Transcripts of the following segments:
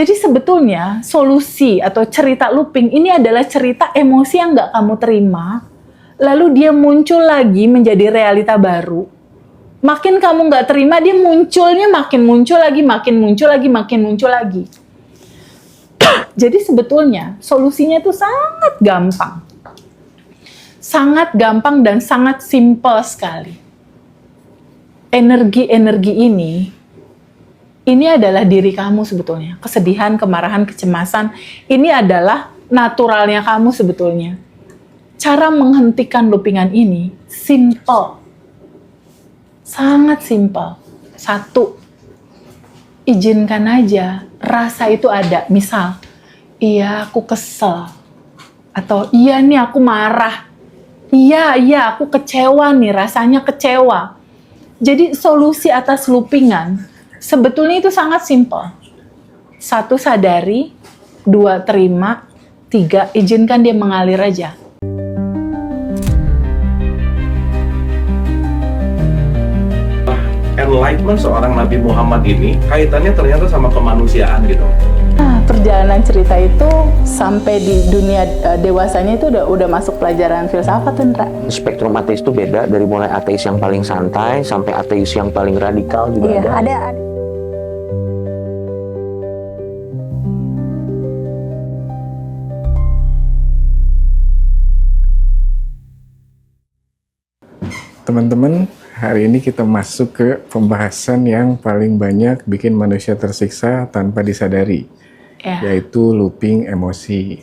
Jadi sebetulnya solusi atau cerita looping ini adalah cerita emosi yang nggak kamu terima, lalu dia muncul lagi menjadi realita baru. Makin kamu nggak terima, dia munculnya makin muncul lagi, makin muncul lagi, makin muncul lagi. Jadi sebetulnya solusinya itu sangat gampang. Sangat gampang dan sangat simpel sekali. Energi-energi ini adalah diri kamu sebetulnya. Kesedihan, kemarahan, kecemasan, ini adalah naturalnya kamu sebetulnya. Cara menghentikan loopingan ini simple. Sangat simple. 1, izinkan aja rasa itu ada. Misal, iya aku kesel. Atau iya nih aku marah. Iya aku kecewa nih, rasanya kecewa. Jadi solusi atas loopingan sebetulnya itu sangat simpel. 1, sadari. 2, terima. 3, izinkan dia mengalir aja. Enlightenment seorang Nabi Muhammad ini kaitannya ternyata sama kemanusiaan gitu. Nah, perjalanan cerita itu sampai di dunia dewasanya itu udah masuk pelajaran filsafat, Indra. Spektrum ateis itu beda, dari mulai ateis yang paling santai sampai ateis yang paling radikal juga ada. Teman-teman, hari ini kita masuk ke pembahasan yang paling banyak bikin manusia tersiksa tanpa disadari, yaitu looping emosi.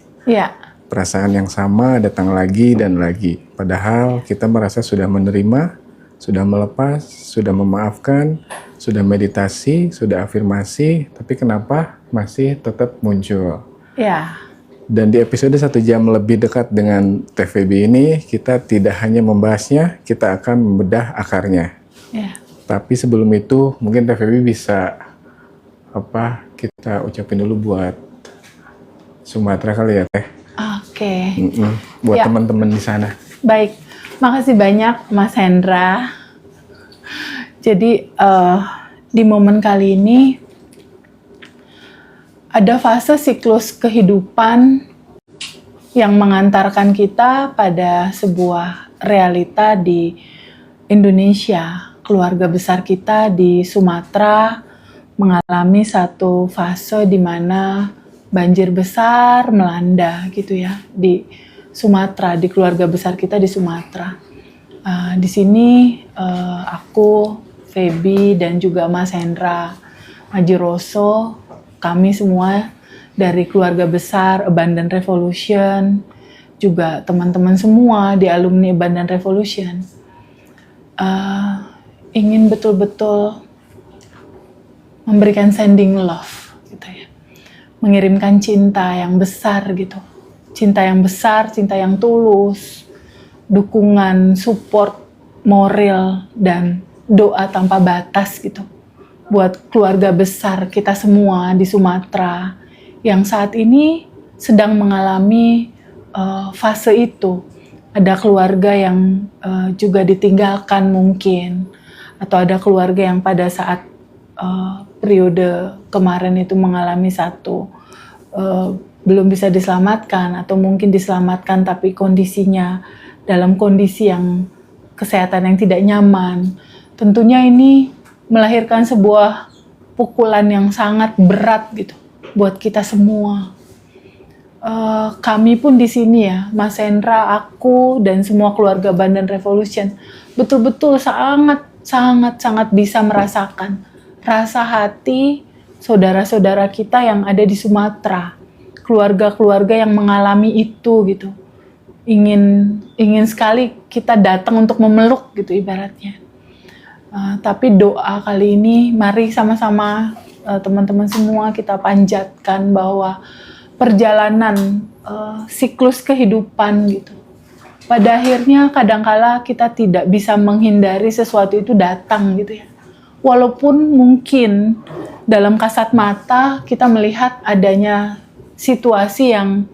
Perasaan yang sama datang lagi dan lagi. Padahal kita merasa sudah menerima, sudah melepas, sudah memaafkan, sudah meditasi, sudah afirmasi, tapi kenapa masih tetap muncul? Dan di episode 1 jam lebih dekat dengan TVB ini, kita tidak hanya membahasnya, kita akan membedah akarnya. Tapi sebelum itu, mungkin TVB bisa kita ucapin dulu buat Sumatera kali ya, Teh. Oke. Buat teman-teman di sana. Baik, makasih banyak Mas Hendra. Jadi di momen kali ini ada fase siklus kehidupan yang mengantarkan kita pada sebuah realita di Indonesia. Keluarga besar kita di Sumatera mengalami satu fase di mana banjir besar melanda gitu ya di Sumatera, di keluarga besar kita di Sumatera. Di sini aku, Feby, dan juga Mas Hendra Majiroso, kami semua dari keluarga besar Abundant Revolution, juga teman-teman semua di alumni Abundant Revolution, ingin betul-betul memberikan sending love, gitu ya, mengirimkan cinta yang besar gitu, cinta yang besar, cinta yang tulus, dukungan, support, moral, dan doa tanpa batas gitu. Buat keluarga besar kita semua di Sumatera yang saat ini sedang mengalami fase itu. Ada keluarga yang juga ditinggalkan mungkin, atau ada keluarga yang pada saat periode kemarin itu mengalami satu belum bisa diselamatkan, atau mungkin diselamatkan tapi kondisinya dalam kondisi yang kesehatan yang tidak nyaman. Tentunya ini melahirkan sebuah pukulan yang sangat berat gitu buat kita semua. Kami pun di sini ya, Mas Hendra, aku, dan semua keluarga Abundant Revolution betul-betul sangat bisa merasakan rasa hati saudara-saudara kita yang ada di Sumatera, keluarga-keluarga yang mengalami itu gitu. Ingin sekali kita datang untuk memeluk gitu ibaratnya. Tapi doa kali ini, mari sama-sama teman-teman semua kita panjatkan bahwa perjalanan siklus kehidupan gitu, pada akhirnya kadangkala kita tidak bisa menghindari sesuatu itu datang gitu ya. Walaupun mungkin dalam kasat mata kita melihat adanya situasi yang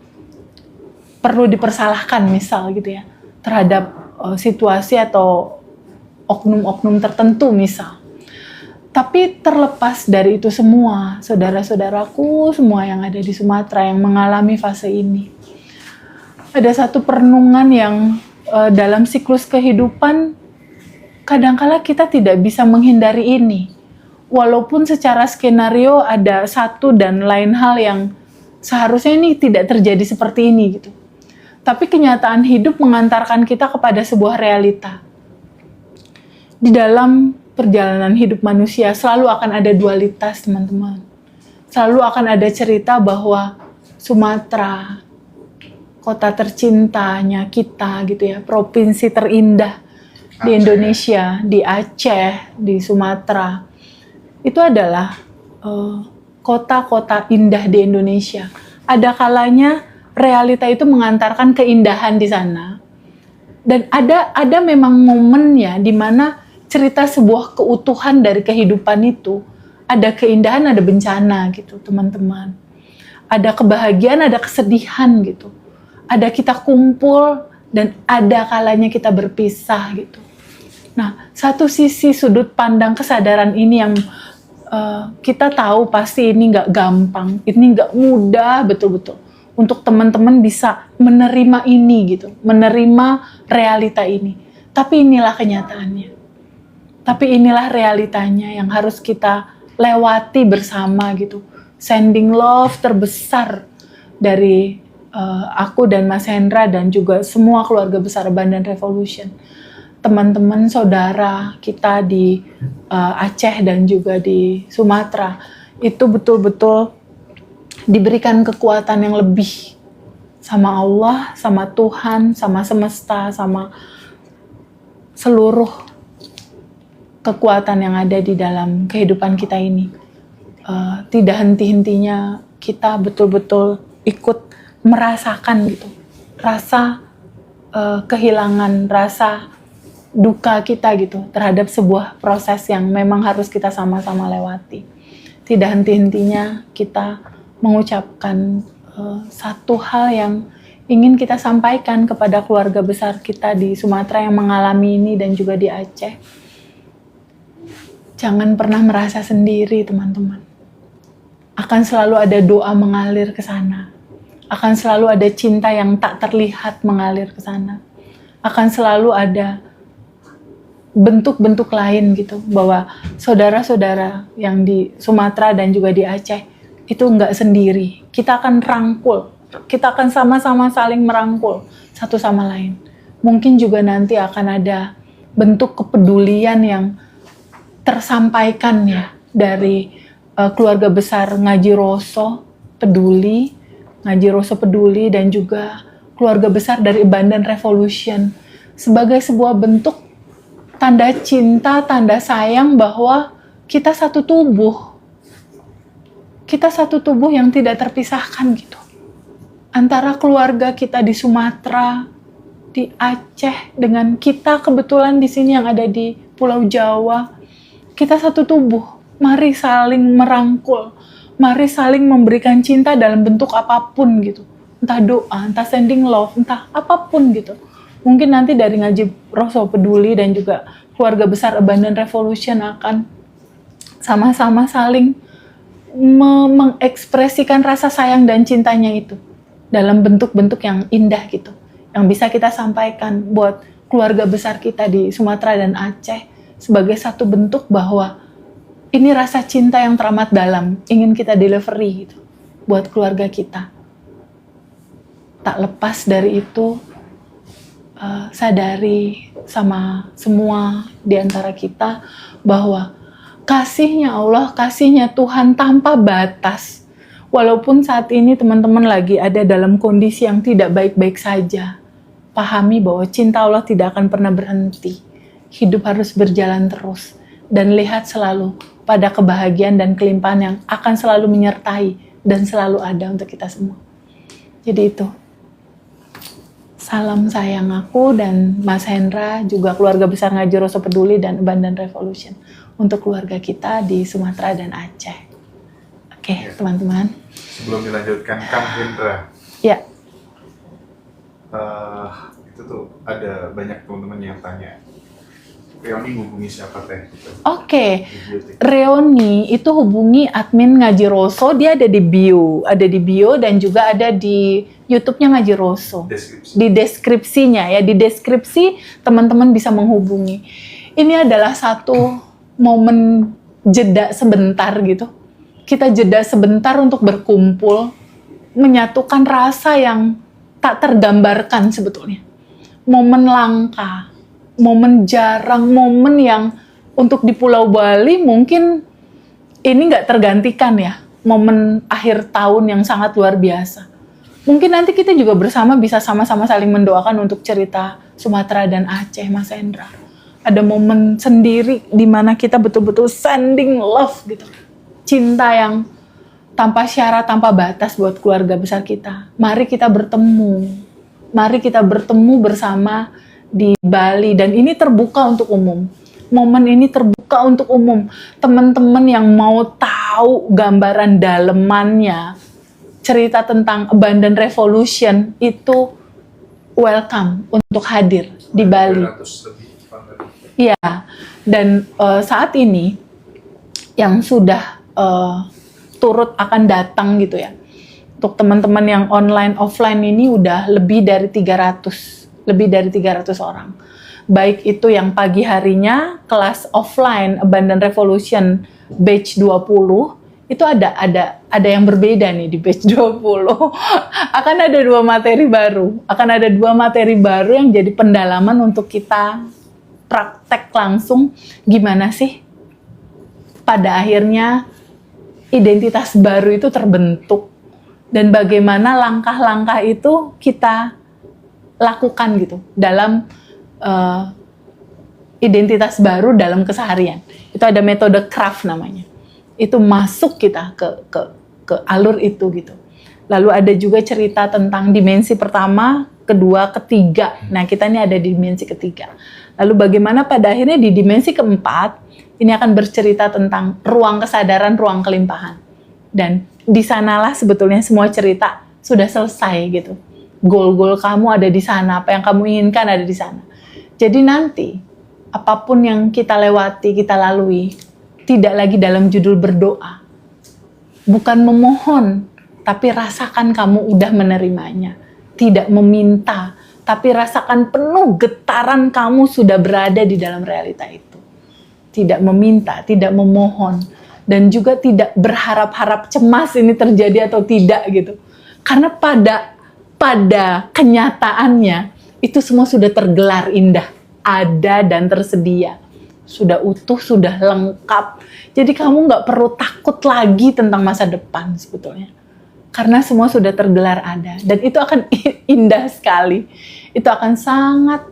perlu dipersalahkan misal gitu ya, terhadap situasi atau oknum-oknum tertentu misal. Tapi terlepas dari itu semua, saudara-saudaraku semua yang ada di Sumatera yang mengalami fase ini, ada satu perenungan yang dalam siklus kehidupan kadangkala kita tidak bisa menghindari ini. Walaupun secara skenario ada satu dan lain hal yang seharusnya ini tidak terjadi seperti ini gitu. Tapi kenyataan hidup mengantarkan kita kepada sebuah realita. Di dalam perjalanan hidup manusia selalu akan ada dualitas, teman-teman. Selalu akan ada cerita bahwa Sumatera, kota tercintanya kita gitu ya, provinsi terindah di Indonesia, di Aceh, di Sumatera, itu adalah kota-kota indah di Indonesia. Ada kalanya realita itu mengantarkan keindahan di sana. Dan ada memang momennya di mana cerita sebuah keutuhan dari kehidupan itu, ada keindahan, ada bencana gitu, teman-teman. Ada kebahagiaan, ada kesedihan gitu. Ada kita kumpul dan ada kalanya kita berpisah gitu. Nah, satu sisi sudut pandang kesadaran ini yang kita tahu pasti ini nggak gampang, ini nggak mudah betul-betul untuk teman-teman bisa menerima ini gitu, menerima realita ini. Tapi inilah kenyataannya. Tapi inilah realitanya yang harus kita lewati bersama gitu. Sending love terbesar dari aku dan Mas Hendra dan juga semua keluarga besar Bandan Revolution. Teman-teman saudara kita di Aceh dan juga di Sumatera itu betul-betul diberikan kekuatan yang lebih sama Allah, sama Tuhan, sama semesta, sama seluruh kekuatan yang ada di dalam kehidupan kita ini. Tidak henti-hentinya kita betul-betul ikut merasakan gitu, rasa kehilangan, rasa duka kita gitu terhadap sebuah proses yang memang harus kita sama-sama lewati. Tidak henti-hentinya kita mengucapkan satu hal yang ingin kita sampaikan kepada keluarga besar kita di Sumatera yang mengalami ini dan juga di Aceh. Jangan pernah merasa sendiri, teman-teman. Akan selalu ada doa mengalir ke sana. Akan selalu ada cinta yang tak terlihat mengalir ke sana. Akan selalu ada bentuk-bentuk lain gitu, bahwa saudara-saudara yang di Sumatera dan juga di Aceh itu nggak sendiri. Kita akan rangkul. Kita akan sama-sama saling merangkul satu sama lain. Mungkin juga nanti akan ada bentuk kepedulian yang tersampaikan ya dari keluarga besar Ngaji Roso Peduli, Ngaji Roso Peduli dan juga keluarga besar dari Bandan Revolution sebagai sebuah bentuk tanda cinta, tanda sayang bahwa kita satu tubuh. Kita satu tubuh yang tidak terpisahkan gitu. Antara keluarga kita di Sumatera, di Aceh dengan kita kebetulan di sini yang ada di Pulau Jawa. Kita satu tubuh, mari saling merangkul, mari saling memberikan cinta dalam bentuk apapun gitu. Entah doa, entah sending love, entah apapun gitu. Mungkin nanti dari Ngaji Roso Peduli dan juga keluarga besar Bandan Revolution akan sama-sama saling mengekspresikan rasa sayang dan cintanya itu dalam bentuk-bentuk yang indah gitu. Yang bisa kita sampaikan buat keluarga besar kita di Sumatera dan Aceh sebagai satu bentuk bahwa ini rasa cinta yang teramat dalam, ingin kita delivery gitu, buat keluarga kita. Tak lepas dari itu, sadari sama semua di antara kita bahwa kasihnya Allah, kasihnya Tuhan tanpa batas. Walaupun saat ini teman-teman lagi ada dalam kondisi yang tidak baik-baik saja, pahami bahwa cinta Allah tidak akan pernah berhenti. Hidup harus berjalan terus dan lihat selalu pada kebahagiaan dan kelimpahan yang akan selalu menyertai dan selalu ada untuk kita semua. Jadi itu. Salam sayang aku dan Mas Hendra, juga keluarga besar Ngaji Roso Peduli dan Bandan Revolution untuk keluarga kita di Sumatera dan Aceh. Oke, teman-teman. Sebelum dilanjutkan, Kang Hendra. Ya. Itu tuh ada banyak teman-teman yang tanya. Reoni hubungi siapa teh? Oke, Bibliotek. Reoni itu hubungi admin Ngaji Roso, dia ada di bio dan juga ada di YouTube-nya Ngaji Roso. Deskripsi. Di deskripsinya ya, di deskripsi teman-teman bisa menghubungi. Ini adalah satu momen jeda sebentar gitu. Kita jeda sebentar untuk berkumpul, menyatukan rasa yang tak tergambarkan sebetulnya. Momen langka, momen jarang, momen yang untuk di Pulau Bali mungkin ini nggak tergantikan ya. Momen akhir tahun yang sangat luar biasa. Mungkin nanti kita juga bersama bisa sama-sama saling mendoakan untuk cerita Sumatera dan Aceh, Mas Hendra. Ada momen sendiri di mana kita betul-betul sending love gitu. Cinta yang tanpa syarat, tanpa batas buat keluarga besar kita. Mari kita bertemu. Mari kita bertemu bersama di Bali. Dan ini terbuka untuk umum. Momen ini terbuka untuk umum. Teman-teman yang mau tahu gambaran dalemannya, cerita tentang Abundant Revolution, itu welcome untuk hadir di Bali. 200 lebih Bang. Iya, dan saat ini yang sudah turut akan datang gitu ya. Untuk teman-teman yang online offline ini udah lebih dari 300 orang. Baik itu yang pagi harinya kelas offline Abundant Revolution batch 20 itu ada yang berbeda nih di batch 20. Akan ada dua materi baru yang jadi pendalaman untuk kita praktek langsung gimana sih pada akhirnya identitas baru itu terbentuk dan bagaimana langkah-langkah itu kita lakukan gitu dalam identitas baru dalam keseharian. Itu ada metode craft namanya. Itu masuk kita ke alur itu gitu. Lalu ada juga cerita tentang dimensi pertama, kedua, ketiga. Nah, kita ini ada di dimensi ketiga. Lalu bagaimana pada akhirnya di dimensi keempat ini akan bercerita tentang ruang kesadaran, ruang kelimpahan. Dan di sanalah sebetulnya semua cerita sudah selesai gitu. Goal-goal kamu ada di sana, apa yang kamu inginkan ada di sana. Jadi nanti apapun yang kita lewati, kita lalui, tidak lagi dalam judul berdoa. Bukan memohon, tapi rasakan kamu udah menerimanya. Tidak meminta, tapi rasakan penuh getaran kamu sudah berada di dalam realita itu. Tidak meminta, tidak memohon, dan juga tidak berharap-harap cemas ini terjadi atau tidak gitu. Karena pada kenyataannya itu semua sudah tergelar indah, ada dan tersedia. Sudah utuh, sudah lengkap. Jadi kamu nggak perlu takut lagi tentang masa depan sebetulnya. Karena semua sudah tergelar ada. Dan itu akan indah sekali. Itu akan sangat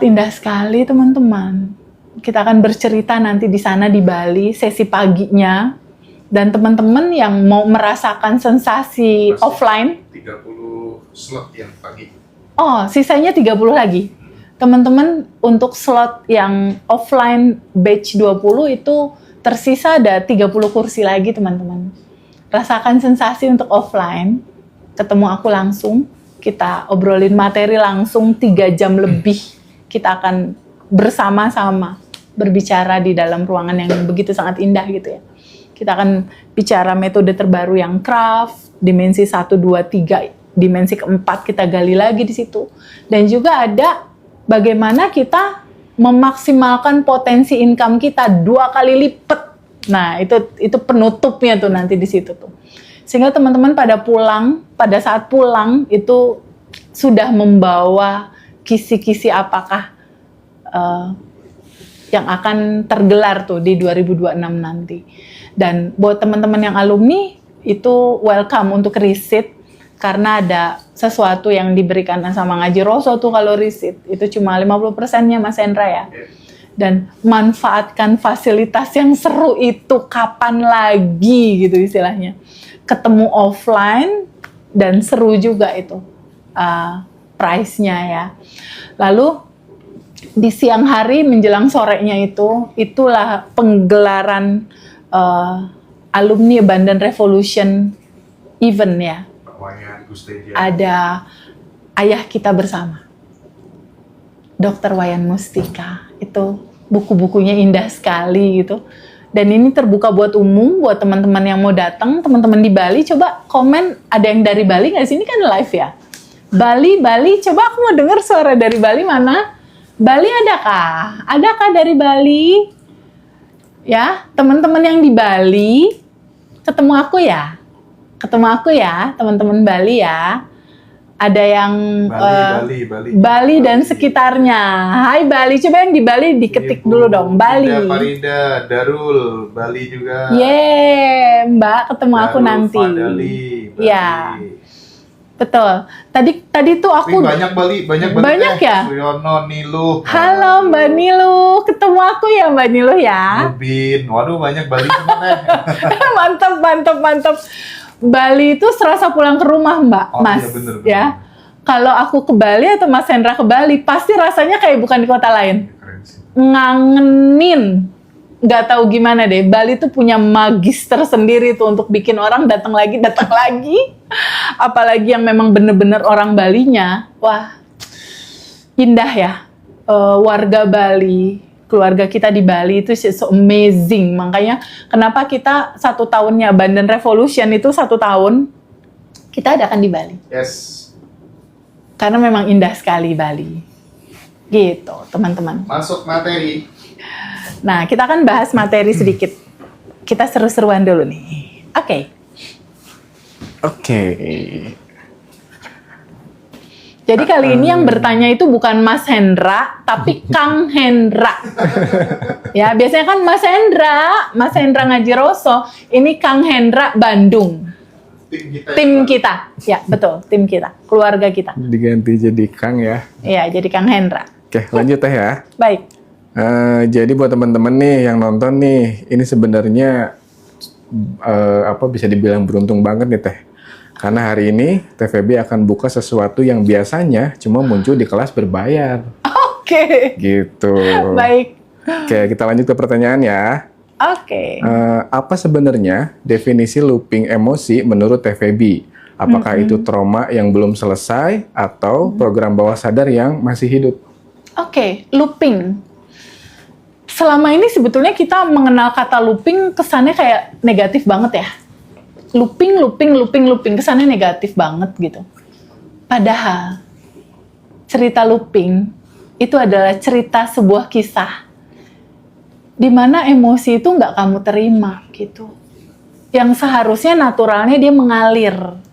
indah sekali teman-teman. Kita akan bercerita nanti di sana di Bali, sesi paginya. Dan teman-teman yang mau merasakan sensasi offline. 30 slot yang pagi. Oh, sisanya 30 lagi. Teman-teman untuk slot yang offline batch 20 itu tersisa ada 30 kursi lagi teman-teman. Rasakan sensasi untuk offline, ketemu aku langsung, kita obrolin materi langsung 3 jam lebih. Kita akan bersama-sama berbicara di dalam ruangan yang begitu sangat indah gitu ya. Kita akan bicara metode terbaru yang craft, dimensi 1, 2, 3, dimensi keempat kita gali lagi di situ. Dan juga ada bagaimana kita memaksimalkan potensi income kita 2 kali lipat. Nah, itu penutupnya tuh nanti di situ tuh. Sehingga teman-teman pada saat pulang itu sudah membawa kisi-kisi apakah yang akan tergelar tuh di 2026 nanti. Dan buat teman-teman yang alumni itu welcome untuk riset. Karena ada sesuatu yang diberikan sama Ngaji Roso tuh kalau riset. Itu cuma 50%-nya Mas Hendra ya. Dan manfaatkan fasilitas yang seru itu kapan lagi gitu istilahnya. Ketemu offline dan seru juga itu price-nya ya. Lalu di siang hari menjelang sorenya itulah penggelaran alumni Abundant Revolution event ya. Wayan, Gustedia. Ada ayah kita bersama. Dr. Wayan Mustika. Itu buku-bukunya indah sekali gitu. Dan ini terbuka buat umum, buat teman-teman yang mau datang, teman-teman di Bali, coba komen, ada yang dari Bali nggak sih? Ini kan live ya. Bali, coba aku mau dengar suara dari Bali mana? Bali adakah? Adakah dari Bali? Ya, teman-teman yang di Bali, ketemu aku ya? Ketemu aku ya, teman-teman Bali ya. Ada yang Bali dan sekitarnya. Hai Bali, coba yang di Bali diketik dulu dong. Bali. Farida, Darul, Bali juga. Yeay, Mbak, ketemu Darul, aku nanti. Fadali, Bali. Ya, betul. Tadi tuh aku banyak Bali. Banyak ya? Suryono, Nilu. Halo Mbak Nilu, ketemu aku ya Mbak Nilu ya. Rubin, waduh banyak Bali semua teh. mantap. Bali itu serasa pulang ke rumah Mbak, Oh, Mas. iya, bener. Ya. Kalau aku ke Bali atau Mas Hendra ke Bali, pasti rasanya kayak bukan di kota lain. Keren sih. Ngangenin. Nggak tahu gimana deh. Bali tuh punya magis tersendiri tuh untuk bikin orang datang lagi. Apalagi yang memang bener-bener orang Balinya. Wah, indah ya. Warga Bali, keluarga kita di Bali itu so amazing. Makanya kenapa kita 1 tahunnya Bandan Revolution itu 1 tahun kita adakan di Bali. Yes. Karena memang indah sekali Bali. Gitu, teman-teman. Masuk materi. Nah, kita akan bahas materi sedikit. Kita seru-seruan dulu nih. Oke. Jadi kali ini yang bertanya itu bukan Mas Hendra, tapi Kang Hendra. Ya, biasanya kan Mas Hendra Ngaji Roso. Ini Kang Hendra Bandung. Tim kita. Ya, betul, tim kita, keluarga kita. Diganti jadi Kang ya. Iya, jadi Kang Hendra. Oke, lanjut teh ya. Baik. Jadi buat teman-teman nih yang nonton nih, ini sebenarnya bisa dibilang beruntung banget nih teh. Karena hari ini TVB akan buka sesuatu yang biasanya cuma muncul di kelas berbayar. Oke. Gitu. Baik. Oke, kita lanjut ke pertanyaan ya. Oke. Apa sebenarnya definisi looping emosi menurut TVB? Apakah itu trauma yang belum selesai atau program bawah sadar yang masih hidup? Oke, looping. Selama ini sebetulnya kita mengenal kata looping kesannya kayak negatif banget ya. Looping, kesannya negatif banget gitu. Padahal cerita looping itu adalah cerita sebuah kisah di mana emosi itu nggak kamu terima gitu. Yang seharusnya naturalnya dia mengalir.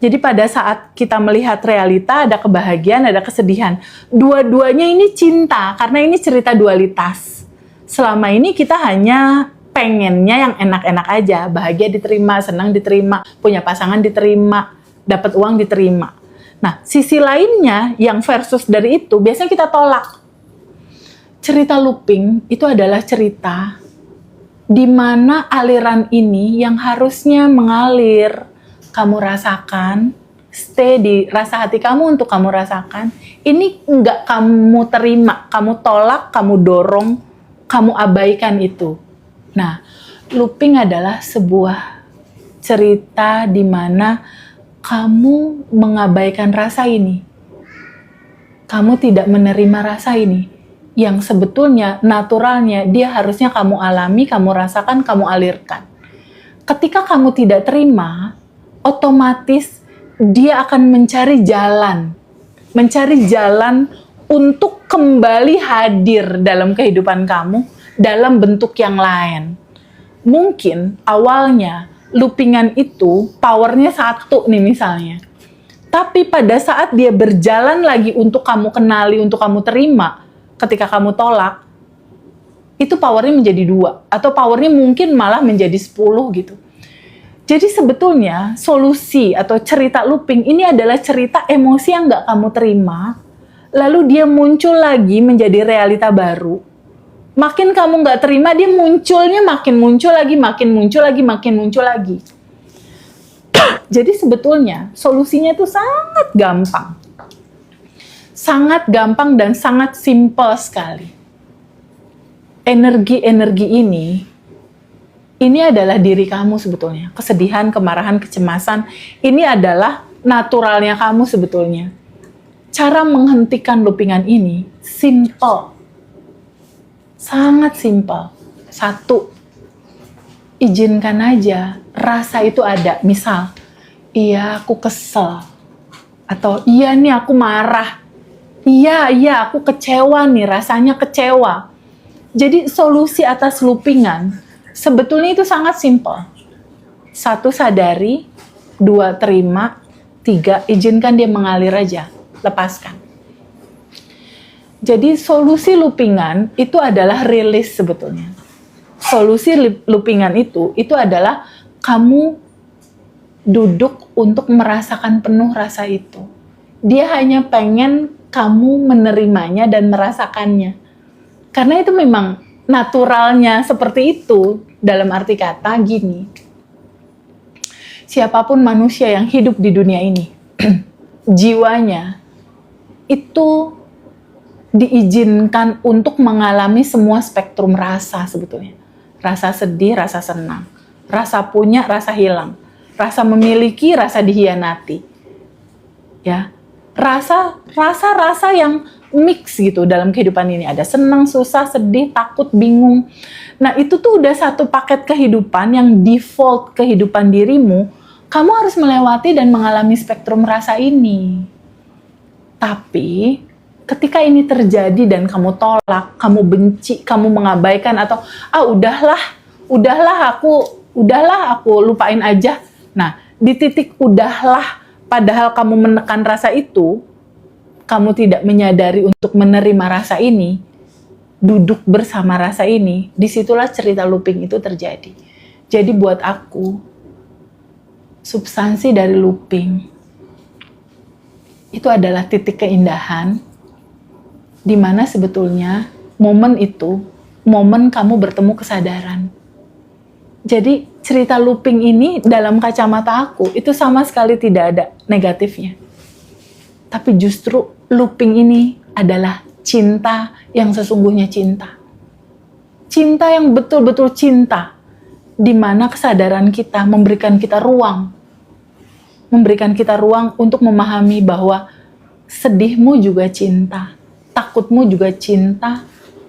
Jadi pada saat kita melihat realita ada kebahagiaan, ada kesedihan. Dua-duanya ini cinta karena ini cerita dualitas. Selama ini kita hanya pengennya yang enak-enak aja, bahagia diterima, senang diterima, punya pasangan diterima, dapat uang diterima. Nah, sisi lainnya yang versus dari itu biasanya kita tolak. Cerita looping itu adalah cerita di mana aliran ini yang harusnya mengalir, kamu rasakan, stay di rasa hati kamu untuk kamu rasakan, ini enggak kamu terima, kamu tolak, kamu dorong, kamu abaikan itu. Nah, looping adalah sebuah cerita di mana kamu mengabaikan rasa ini. Kamu tidak menerima rasa ini. Yang sebetulnya, naturalnya, dia harusnya kamu alami, kamu rasakan, kamu alirkan. Ketika kamu tidak terima, otomatis dia akan mencari jalan. Mencari jalan untuk kembali hadir dalam kehidupan kamu, dalam bentuk yang lain. Mungkin awalnya loopingan itu powernya 1 nih misalnya. Tapi pada saat dia berjalan lagi untuk kamu kenali, untuk kamu terima, ketika kamu tolak, itu powernya menjadi 2. Atau powernya mungkin malah menjadi 10 gitu. Jadi sebetulnya solusi atau cerita looping ini adalah cerita emosi yang nggak kamu terima, lalu dia muncul lagi menjadi realita baru. Makin kamu nggak terima, dia munculnya makin muncul lagi, makin muncul lagi, makin muncul lagi. Jadi sebetulnya solusinya itu sangat gampang. Sangat gampang dan sangat simpel sekali. Energi-energi ini adalah diri kamu sebetulnya. Kesedihan, kemarahan, kecemasan, ini adalah naturalnya kamu sebetulnya. cara menghentikan loopingan ini simple. Sangat simple. 1, izinkan aja rasa itu ada. Misal, iya aku kesel. Atau iya nih aku marah. Iya aku kecewa nih, rasanya kecewa. Jadi solusi atas loopingan sebetulnya itu sangat simple. 1, sadari. 2, terima. 3, izinkan dia mengalir aja. Lepaskan. Jadi solusi loopingan itu adalah rilis sebetulnya. Solusi loopingan itu adalah kamu duduk untuk merasakan penuh rasa itu. Dia hanya pengen kamu menerimanya dan merasakannya. Karena itu memang naturalnya seperti itu. Dalam arti kata gini, siapapun manusia yang hidup di dunia ini, jiwanya itu diizinkan untuk mengalami semua spektrum rasa sebetulnya. Rasa sedih, rasa senang, rasa punya, rasa hilang, rasa memiliki, rasa dihianati. Ya, rasa yang mix gitu dalam kehidupan ini. Ada senang, susah, sedih, takut, bingung. Nah, itu tuh udah satu paket kehidupan yang default kehidupan dirimu. Kamu harus melewati dan mengalami spektrum rasa ini. Tapi ketika ini terjadi dan kamu tolak, kamu benci, kamu mengabaikan atau udahlah aku lupain aja. Nah, di titik udahlah padahal kamu menekan rasa itu, kamu tidak menyadari untuk menerima rasa ini, duduk bersama rasa ini, disitulah cerita looping itu terjadi. Jadi buat aku, substansi dari looping itu adalah titik keindahan di mana sebetulnya momen itu, momen kamu bertemu kesadaran. Jadi cerita looping ini dalam kacamata aku itu sama sekali tidak ada negatifnya. Tapi justru looping ini adalah cinta yang sesungguhnya cinta. Cinta yang betul-betul cinta, di mana kesadaran kita memberikan kita ruang untuk memahami bahwa sedihmu juga cinta, takutmu juga cinta,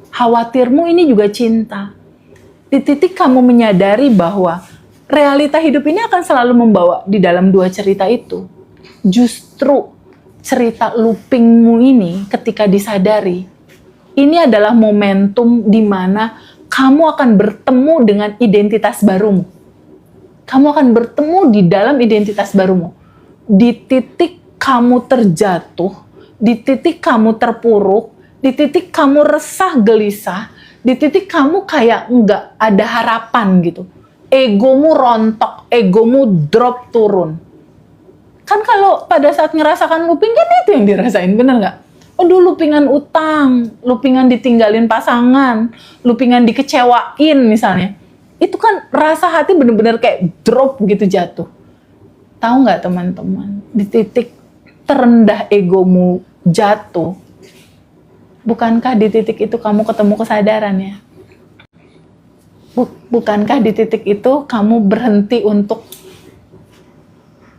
khawatirmu ini juga cinta. Di titik kamu menyadari bahwa realita hidup ini akan selalu membawa di dalam dua cerita itu, justru cerita loopingmu ini ketika disadari, ini adalah momentum di mana kamu akan bertemu dengan identitas barumu. Kamu akan bertemu di dalam identitas barumu. Di titik kamu terjatuh, di titik kamu terpuruk, di titik kamu resah gelisah, di titik kamu kayak nggak ada harapan gitu. Egomu rontok, egomu drop turun. Kan kalau pada saat ngerasakan looping kan itu yang dirasain, bener nggak? Aduh, loopingan utang, loopingan ditinggalin pasangan, loopingan dikecewain misalnya. Itu kan rasa hati bener-bener kayak drop gitu jatuh. Tahu nggak teman-teman, di titik terendah egomu jatuh, bukankah di titik itu kamu ketemu kesadaran ya? Bukankah di titik itu kamu berhenti untuk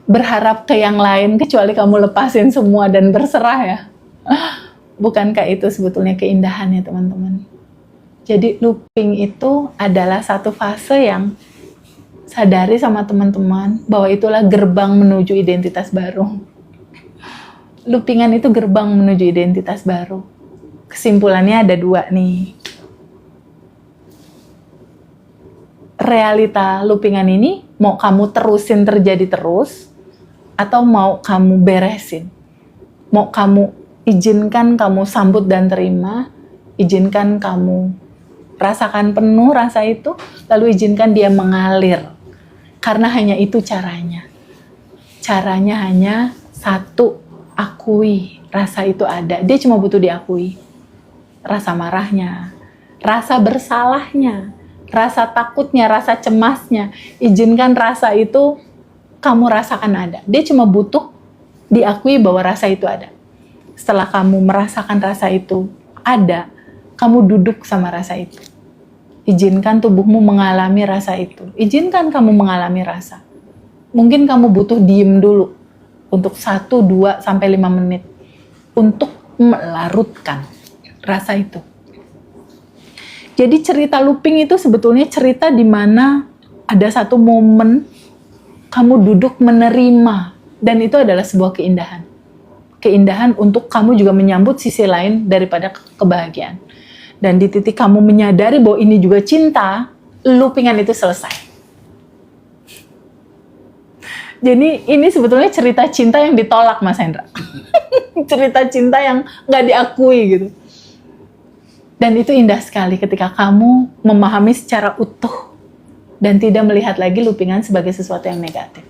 berharap ke yang lain kecuali kamu lepasin semua dan berserah ya? Bukankah itu sebetulnya keindahannya teman-teman? Jadi looping itu adalah satu fase yang sadari sama teman-teman bahwa itulah gerbang menuju identitas baru. Loopingan itu gerbang menuju identitas baru. Kesimpulannya ada dua nih. Realita loopingan ini mau kamu terusin terjadi terus atau mau kamu beresin. Mau kamu izinkan kamu sambut dan terima, izinkan kamu rasakan penuh rasa itu, lalu izinkan dia mengalir. Karena hanya itu caranya. Caranya hanya satu, akui rasa itu ada. Dia cuma butuh diakui. Rasa marahnya, rasa bersalahnya, rasa takutnya, rasa cemasnya. Izinkan rasa itu kamu rasakan ada. Dia cuma butuh diakui bahwa rasa itu ada. Setelah kamu merasakan rasa itu ada, kamu duduk sama rasa itu. Izinkan tubuhmu mengalami rasa itu. Izinkan kamu mengalami rasa. Mungkin kamu butuh diem dulu untuk 1, 2, sampai 5 menit untuk melarutkan rasa itu. Jadi cerita looping itu sebetulnya cerita di mana ada satu momen kamu duduk menerima, dan itu adalah sebuah keindahan. Keindahan untuk kamu juga menyambut sisi lain daripada kebahagiaan. Dan di titik kamu menyadari bahwa ini juga cinta, loopingan itu selesai. Jadi ini sebetulnya cerita cinta yang ditolak, Mas Hendra. Cerita cinta yang nggak diakui gitu. Dan itu indah sekali ketika kamu memahami secara utuh dan tidak melihat lagi loopingan sebagai sesuatu yang negatif.